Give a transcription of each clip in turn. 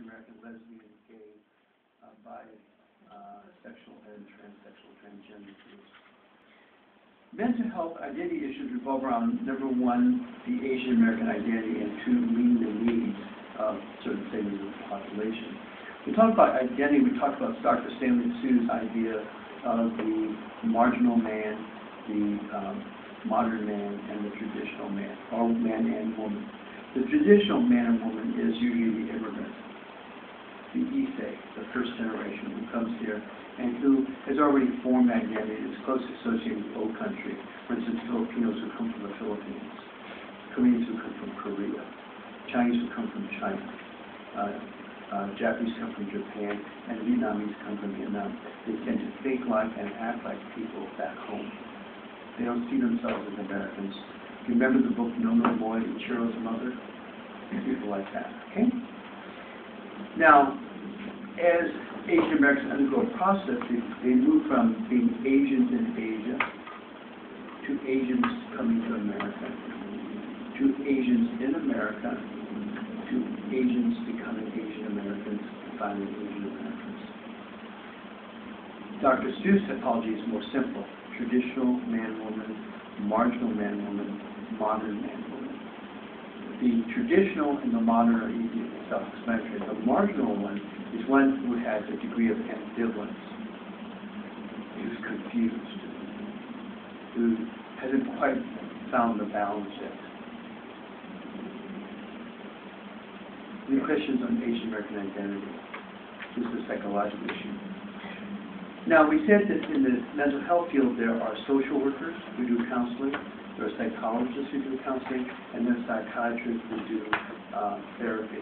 American lesbian, gay, bi, sexual, and transsexual, transgender groups. Mental health identity issues revolve around, number one, the Asian American identity, and two, meeting the needs of certain segments of the population. We talk about identity, we talked about Dr. Stanley Sue's idea of the marginal man, the modern man, and the traditional man, or man and woman. The traditional man and woman is usually the immigrant, the Issei, the first generation who comes here and who has already formed identity, is closely associated with the old country. For instance, Filipinos who come from the Philippines, Koreans who come from Korea, Chinese who come from China, Japanese come from Japan, and Vietnamese come from Vietnam. They tend to think like and act like people back home. They don't see themselves as Americans. You remember the book No No Boy, Ichiro's Mother? People like that, okay? Now, as Asian Americans undergo a process, they move from being Asians in Asia to Asians coming to America, to Asians in America, to Asians becoming Asian Americans, and finally Asian Americans. Dr. Sue's typology is more simple: traditional man-woman, marginal man-woman, modern man-woman. The traditional and the modern are easy and self-explanatory. The marginal one is one who has a degree of ambivalence, who's confused, who hasn't quite found the balance yet. Any questions on Asian American identity? This is a psychological issue. Now, we said that in the mental health field there are social workers who do counseling, there are psychologists who do counseling, and then psychiatrists who do therapy,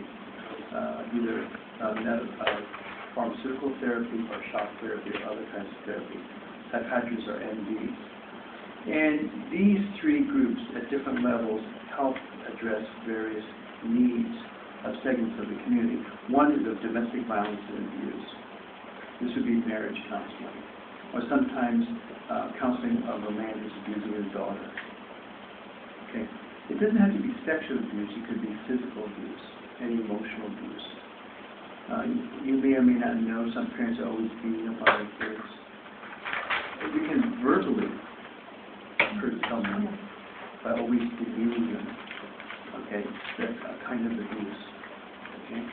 either pharmaceutical therapy or shock therapy or other kinds of therapy. Psychiatrists are MDs. And these three groups at different levels help address various needs of segments of the community. One is of domestic violence and abuse. This would be marriage counseling, or sometimes counseling of a man who's abusing his daughter. Okay, it doesn't have to be sexual abuse; it could be physical abuse and emotional abuse. You may or may not know some parents are always beating up on their kids. You can verbally hurt someone by always demeaning them. Okay, that's a kind of abuse. Okay.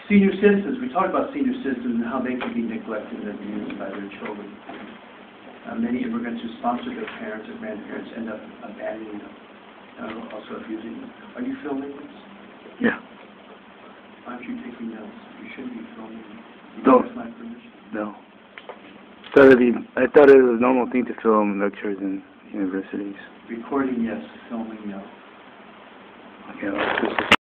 Senior citizens, we talked about senior citizens and how they can be neglected and abused by their children. Many immigrants who sponsor their parents or grandparents end up abandoning them and also abusing them. Are you filming this? Yeah. Why aren't you taking notes? You shouldn't be filming. No. That's my permission. No. I thought it was a normal thing to film lectures in universities. Recording, yes. Filming, no. Okay, well,